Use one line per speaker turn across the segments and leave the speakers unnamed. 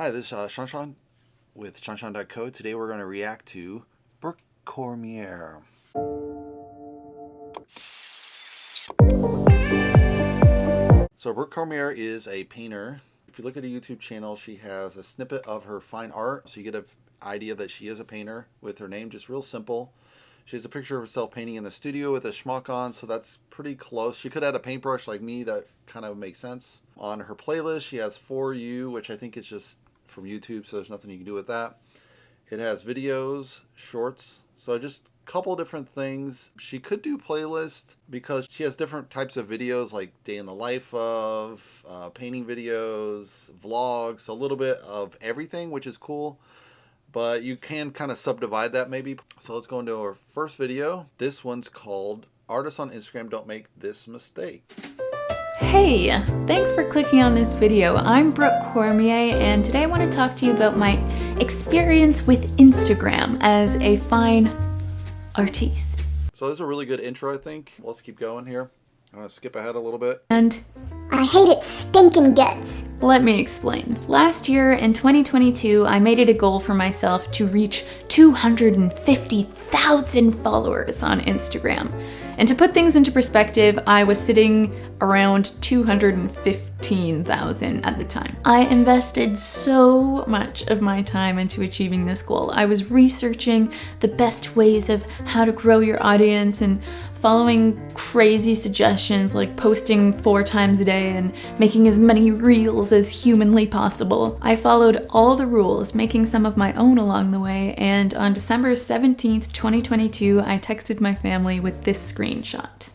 Hi, this is shawnshawn with shawnshawn.co. Today we're going to react to Brooke Cormier. So Brooke Cormier is a painter. If you look at a YouTube channel, she has a snippet of her fine art, so you get an idea that she is a painter with her name, just real simple. She has a picture of herself painting in the studio with a schmuck on, so that's pretty close. She could add a paintbrush like me, that kind of makes sense. On her playlist, she has For You, which I think is just from YouTube, so there's nothing you can do with that. It has videos, shorts, so just a couple different things. She could do playlist because she has different types of videos, like day in the life of, painting videos, vlogs, a little bit of everything, which is cool. But you can kind of subdivide that maybe. So let's go into our first video. This one's called Artists on Instagram Don't Make This Mistake.
Hey, thanks for clicking on this video. I'm Brooke Cormier, and today I want to talk to you about my experience with Instagram as a fine artiste.
So this is a really good intro, I think. Let's keep going here. I'm going to skip ahead a little bit.
And
I hate its stinking guts.
let me explain. Last year in 2022, I made it a goal for myself to reach 250,000 followers on Instagram. And to put things into perspective, I was sitting around 215,000 at the time. I invested so much of my time into achieving this goal. I was researching the best ways of how to grow your audience and following crazy suggestions like posting 4 times a day and making as many reels as humanly possible. I followed all the rules, making some of my own along the way, and on December 17th, 2022, I texted my family with this screenshot.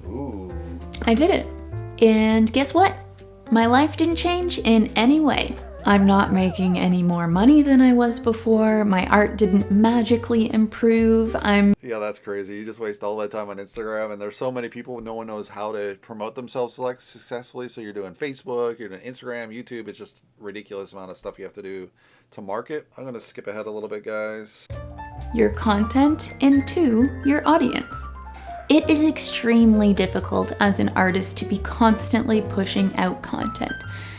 Ooh.
I did it. And guess what? My life didn't change in any way. I'm not making any more money than I was before. My art didn't magically improve.
Yeah, that's crazy. You just waste all that time on Instagram, and there's so many people, no one knows how to promote themselves successfully. So you're doing Facebook, you're doing Instagram, YouTube. It's just ridiculous amount of stuff you have to do to market. I'm going to skip ahead a little bit, guys.
Your content and 2, your audience. It is extremely difficult as an artist to be constantly pushing out content,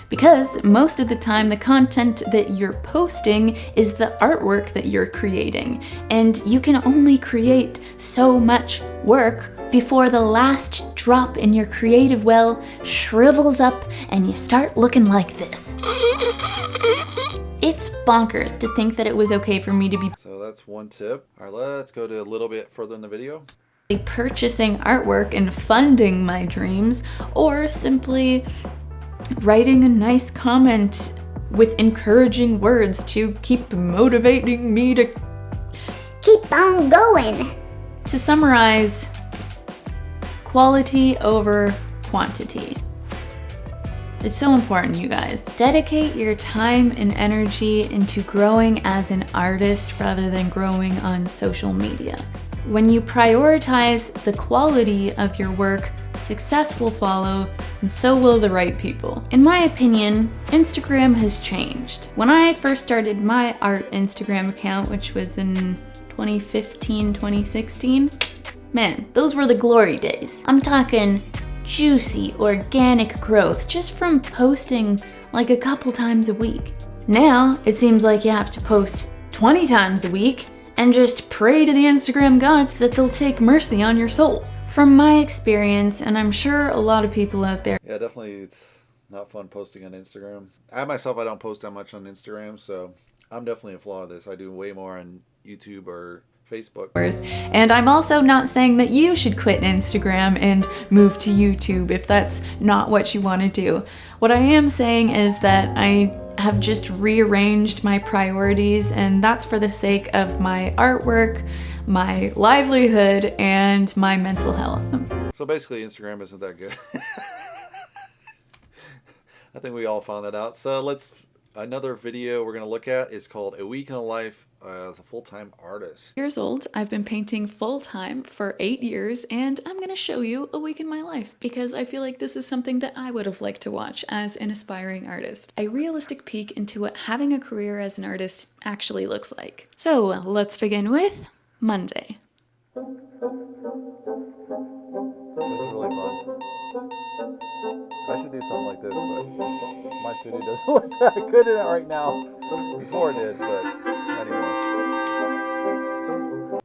because most of the time the content that you're posting is the artwork that you're creating, and you can only create so much work before the last drop in your creative well shrivels up and you start looking like this. It's bonkers to think that it was okay for me to be
So that's one tip. All right, let's go to a little bit further in the video.
purchasing artwork and funding my dreams, or simply writing a nice comment with encouraging words to keep motivating me to
Keep on going.
To summarize, quality over quantity. It's so important, you guys. Dedicate your time and energy into growing as an artist rather than growing on social media. When you prioritize the quality of your work, success will follow, and so will the right people. In my opinion, Instagram has changed. When I first started my art Instagram account, which was in 2015, 2016, man, those were the glory days. I'm talking juicy, organic growth just from posting like a couple times a week. Now, it seems like you have to post 20 times a week and just pray to the Instagram gods that they'll take mercy on your soul. From my experience, and I'm sure a lot of people out there,
Yeah, definitely it's not fun posting on Instagram. I myself, I don't post that much on Instagram, so I'm definitely a flaw of this. I do way more on YouTube or Facebook.
and I'm also not saying that you should quit Instagram and move to YouTube if that's not what you want to do. What I am saying is that I have just rearranged my priorities, and that's for the sake of my artwork, my livelihood, and my mental health.
So basically, Instagram isn't that good. I think we all found that out. So another video we're going to look at is called A Week in the Life as a Full-Time Artist.
Years old, I've been painting full-time for 8 years, and I'm gonna show you a week in my life because I feel like this is something that I would have liked to watch as an aspiring artist. A realistic peek into what having a career as an artist actually looks like. So let's begin with Monday.
That's really fun. I I should do something like this, but my studio doesn't look that good in it right now. Before it did, but anyway.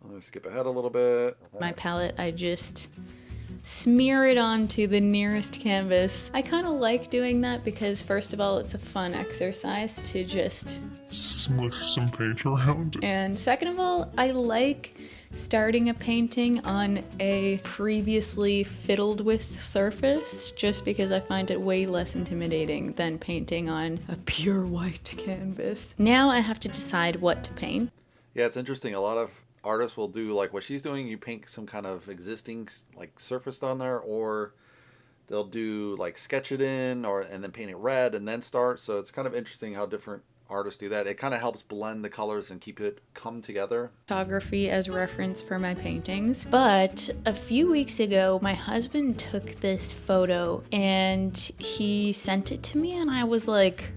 I'm gonna skip ahead a little bit.
My palette, I just smear it onto the nearest canvas. I kind of like doing that because first of all, it's a fun exercise to just
smush some paint around.
And second of all, I like starting a painting on a previously fiddled with surface just because I find it way less intimidating than painting on a pure white canvas. Now I have to decide what to paint.
Yeah, it's interesting. A lot of artists will do like what she's doing. You paint some kind of existing like surface on there, or they'll do like sketch it in and then paint it red and then start. So it's kind of interesting how different artists do that. It kind of helps blend the colors and keep it come together.
Photography as reference for my paintings. But a few weeks ago, my husband took this photo and he sent it to me and I was like,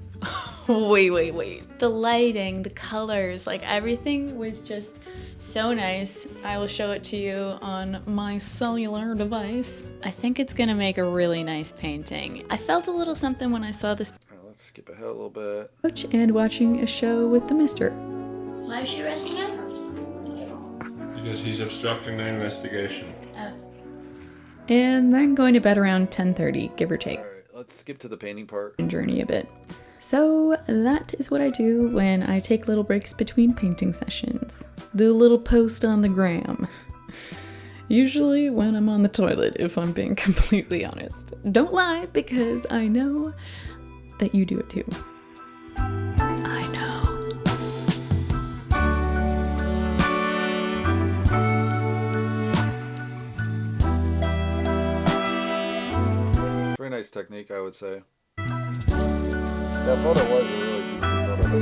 wait. The lighting, the colors, like everything was just so nice. I will show it to you on my cellular device. I think it's gonna make a really nice painting. I felt a little something when I saw this.
Let's skip ahead a little bit.
And watching a show with the mister.
Why is she resting up?
Because he's obstructing the investigation.
And then going to bed around 10:30, give or take.
All right, let's skip to the painting part.
And journey a bit. So that is what I do when I take little breaks between painting sessions. Do a little post on the gram. Usually when I'm on the toilet, if I'm being completely honest. Don't lie, because I know that you do it too. I know.
Very nice technique, I would say. That photo was a really decent photo.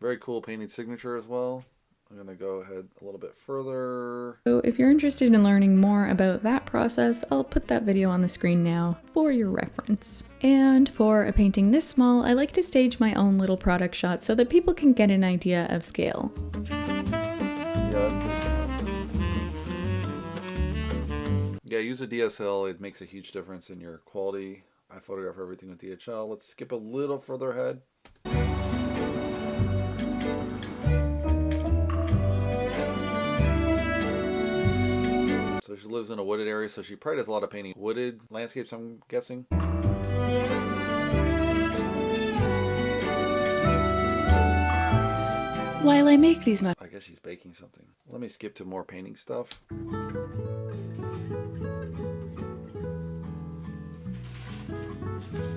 Very cool painting signature as well. I'm gonna go ahead a little bit further.
So if you're interested in learning more about that process, I'll put that video on the screen now for your reference. And for a painting this small, I like to stage my own little product shot so that people can get an idea of scale.
Yeah, use a DSL. It makes a huge difference in your quality. I photograph everything with DHL. Let's skip a little further ahead. So she lives in a wooded area, so she probably does a lot of painting wooded landscapes, I'm guessing.
While I make these
I guess she's baking something. Let me skip to more painting stuff.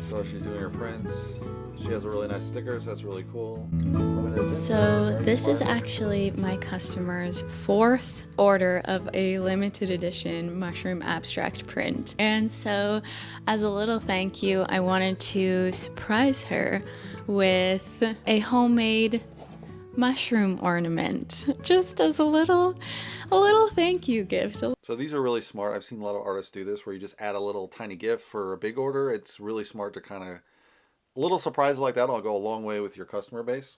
So she's doing her prints. She has a really nice stickers. That's really cool.
So this is actually my customer's 4th order of a limited edition mushroom abstract print. And so as a little thank you, I wanted to surprise her with a homemade mushroom ornament, just as a little thank you gift.
So these are really smart. I've seen a lot of artists do this where you just add a little tiny gift for a big order. It's really smart to kind of, a little surprise like that will go a long way with your customer base.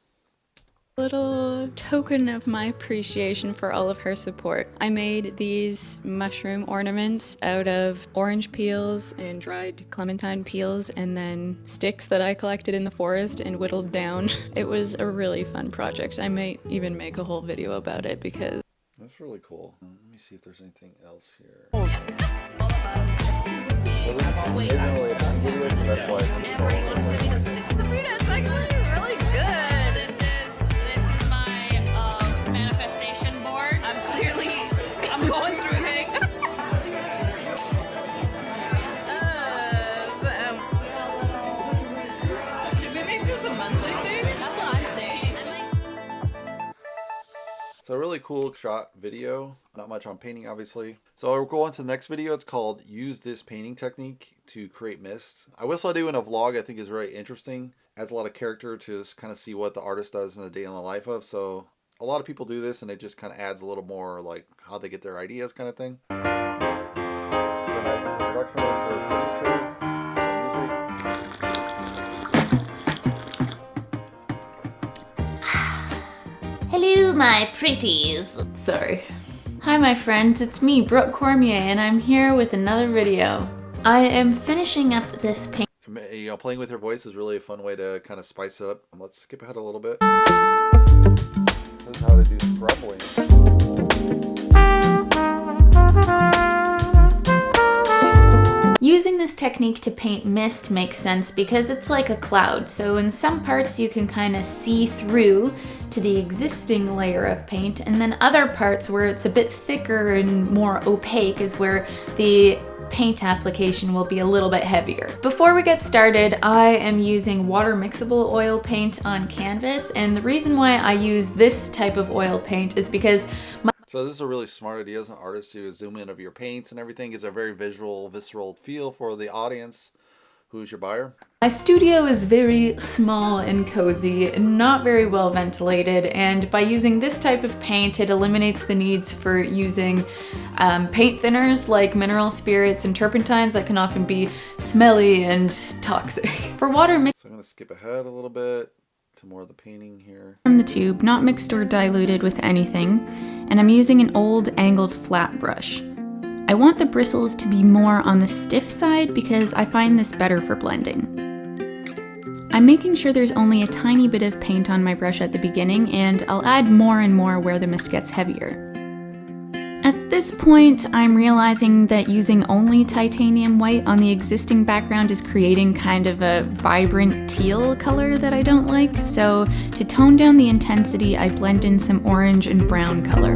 Little token of my appreciation for all of her support. I made these mushroom ornaments out of orange peels and dried clementine peels and then sticks that I collected in the forest and whittled down. It was a really fun project. I might even make a whole video about it because
that's really cool. Let me see if there's anything else here.
Sabrina's actually really good. This is my manifestation board. I'm going through things. Should we make this a monthly thing? That's what I'm saying.
So a really cool shot video. Not much on painting, obviously. So I'll go on to the next video. It's called Use This Painting Technique to Create Mist. I will do in a vlog. I think is very interesting. Adds a lot of character to just kind of see what the artist does in the day in the life of. So a lot of people do this and it just kind of adds a little more like how they get their ideas kind of thing.
Hello, my pretties.
Sorry. Hi my friends, it's me, Brooke Cormier, and I'm here with another video. I am finishing up this paint.
You know, playing with her voice is really a fun way to kind of spice it up. Let's skip ahead a little bit. This is how to do scrubbing.
Using this technique to paint mist makes sense because it's like a cloud, so in some parts you can kind of see through to the existing layer of paint, and then other parts where it's a bit thicker and more opaque is where the paint application will be a little bit heavier. Before we get started, I am using water mixable oil paint on canvas, and the reason why I use this type of oil paint is because
So this is a really smart idea as an artist to zoom in of your paints and everything. Gives a very visual, visceral feel for the audience who's your buyer.
my studio is very small and cozy and not very well ventilated, and by using this type of paint it eliminates the needs for using paint thinners like mineral spirits and turpentines that can often be smelly and toxic. For water mix
So I'm going to skip ahead a little bit to more of the painting here.
from the tube, not mixed or diluted with anything, and I'm using an old angled flat brush. I want the bristles to be more on the stiff side because I find this better for blending. I'm making sure there's only a tiny bit of paint on my brush at the beginning, and I'll add more and more where the mist gets heavier. At this point, I'm realizing that using only titanium white on the existing background is creating kind of a vibrant teal color that I don't like, so to tone down the intensity, I blend in some orange and brown color.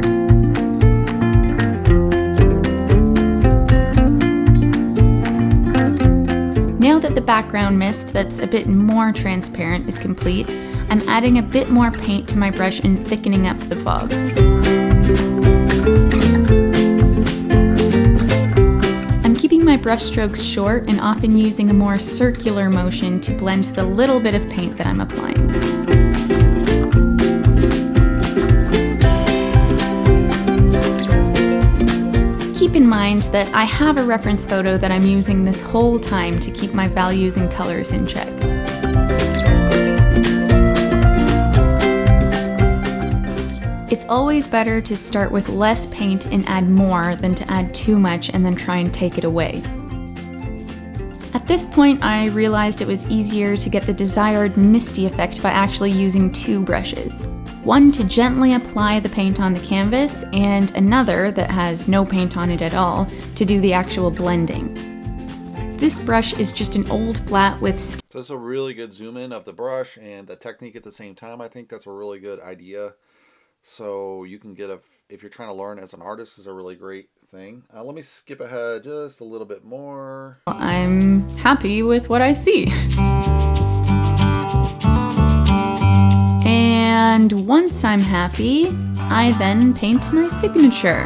Now that the background mist that's a bit more transparent is complete, I'm adding a bit more paint to my brush and thickening up the fog. I'm keeping my brush strokes short and often using a more circular motion to blend the little bit of paint that I'm applying. Keep in mind that I have a reference photo that I'm using this whole time to keep my values and colors in check. It's always better to start with less paint and add more than to add too much and then try and take it away. At this point, I realized it was easier to get the desired misty effect by actually using two brushes. One to gently apply the paint on the canvas, and another that has no paint on it at all to do the actual blending. This brush is just an old flat with
So it's a really good zoom in of the brush and the technique at the same time. I think that's a really good idea. So you can get if you're trying to learn as an artist, is a really great thing. Let me skip ahead just a little bit more.
I'm happy with what I see. And once I'm happy, I then paint my signature.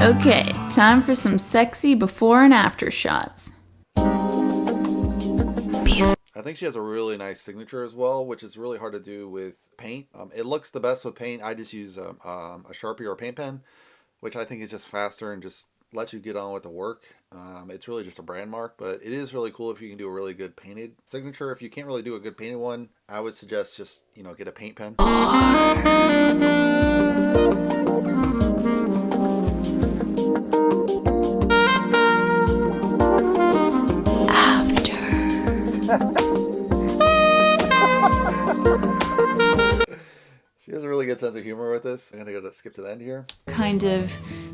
Okay, time for some sexy before and after shots.
I think she has a really nice signature as well, which is really hard to do with paint. It looks the best with paint. I just use a Sharpie or a paint pen, which I think is just faster and just lets you get on with the work. It's really just a brand mark, but it is really cool if you can do a really good painted signature. If you can't really do a good painted one, I would suggest just, you know, get a paint pen. She has a really good sense of humor with this. I'm gonna skip to the end here.
Kind of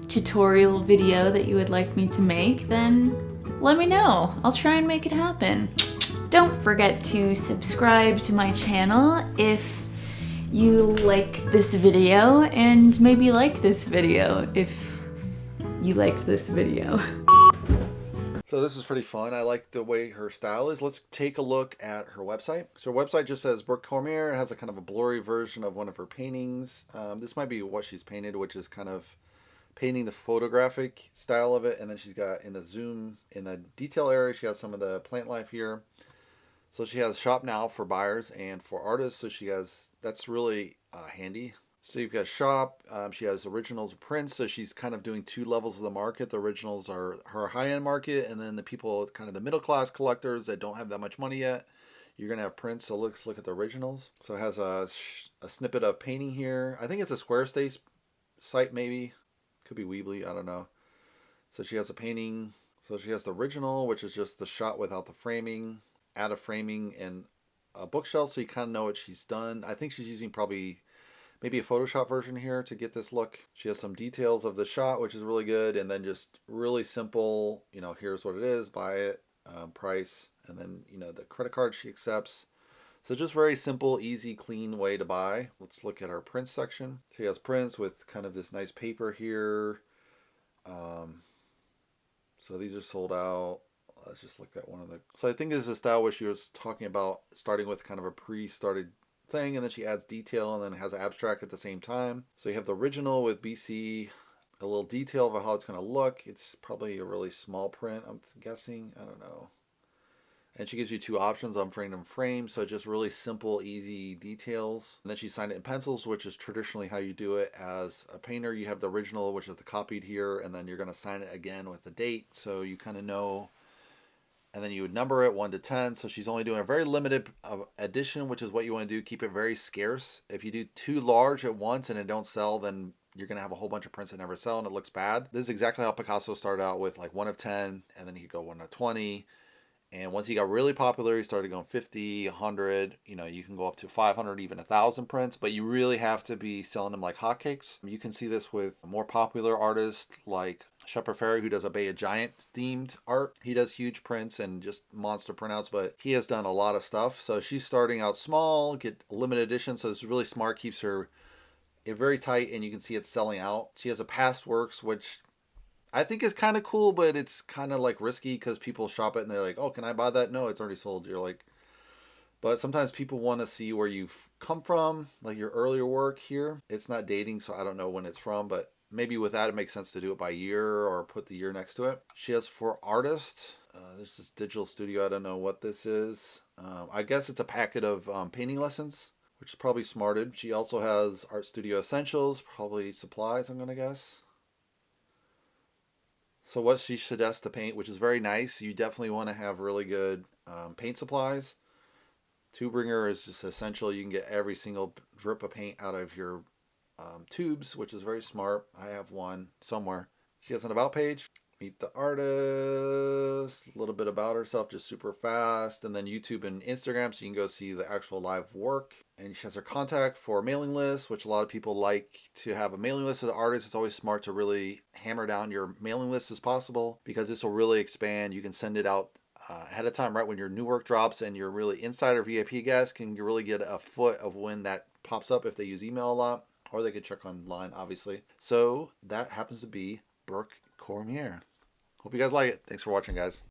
tutorial video that you would like me to make, then let me know. I'll try and make it happen. Don't forget to subscribe to my channel if you like this video, and maybe like this video if you liked this video.
So this is pretty fun. I like the way her style is. Let's take a look at her website. So her website just says Brooke Cormier. It has a kind of a blurry version of one of her paintings. This might be what she's painted, which is kind of painting the photographic style of it. And then she's got in the zoom, in the detail area, she has some of the plant life here. So she has shop now for buyers and for artists. So she has, that's really handy. So you've got shop. She has originals, prints. So she's kind of doing two levels of the market. The originals are her high-end market, and then the people, kind of the middle-class collectors that don't have that much money yet. You're gonna have prints. So let's look at the originals. So it has a snippet of painting here. I think it's a Squarespace site, maybe. Could be Weebly. I don't know. So she has a painting. So she has the original, which is just the shot without the framing. Add a framing and a bookshelf, so you kind of know what she's done. I think she's using probably maybe a Photoshop version here to get this look. She has some details of the shot, which is really good, and then just really simple, you know, here's what it is, buy it, price, and then, you know, the credit card she accepts. So just very simple, easy, clean way to buy. Let's look at our prints section. She has prints with kind of this nice paper here. So these are sold out. Let's just look at one of the... So I think this is a style where she was talking about starting with kind of a pre-started thing, and then she adds detail and then has an abstract at the same time. So you have the original with BC, a little detail of how it's going to look. It's probably a really small print, I'm guessing. I don't know. And she gives you two options, unframed and framed. So just really simple, easy details. And then she signed it in pencils, which is traditionally how you do it as a painter. You have the original, which is the copied here, and then you're going to sign it again with the date. So you kind of know. And then you would number it 1 to 10. So she's only doing a very limited edition, which is what you want to do. Keep it very scarce. If you do too large at once and it don't sell, then you're going to have a whole bunch of prints that never sell and it looks bad. This is exactly how Picasso started out, with like 1 of 10, and then he'd go 1 of 20. And once he got really popular, he started going 50, 100. You know, you can go up to 500, even 1,000 prints, but you really have to be selling them like hotcakes. You can see this with more popular artists like Shepard Fairey, who does a Bay of Giant themed art. He does huge prints and just monster printouts, but he has done a lot of stuff. So she's starting out small, get a limited edition. So it's really smart, keeps her very tight, and you can see it selling out. She has a past works, which I think is kind of cool, but it's kind of like risky because people shop it and they're like, oh, can I buy that? No, it's already sold. You're like, but sometimes people want to see where you've come from, like your earlier work here. It's not dating, so I don't know when it's from, but maybe with that, it makes sense to do it by year or put the year next to it. She has for artists. There's this digital studio. I don't know what this is. I guess it's a packet of painting lessons, which is probably smarted. She also has Art Studio Essentials, probably supplies, I'm going to guess. So what she suggests to paint, which is very nice. You definitely want to have really good paint supplies. Tube ringer is just essential. You can get every single drip of paint out of your tubes, which is very smart. I have one somewhere. She has an about page. Meet the artist, a little bit about herself, just super fast, and then YouTube and Instagram, so you can go see the actual live work. And she has her contact for mailing lists, which a lot of people like to have a mailing list as an artist. It's always smart to really hammer down your mailing list as possible, because this will really expand. You can send it out ahead of time, right when your new work drops, and your really insider VIP guests can really get a foot of when that pops up if they use email a lot, or they could check online, obviously. So that happens to be Brooke Cormier. Hope you guys like it. Thanks for watching, guys.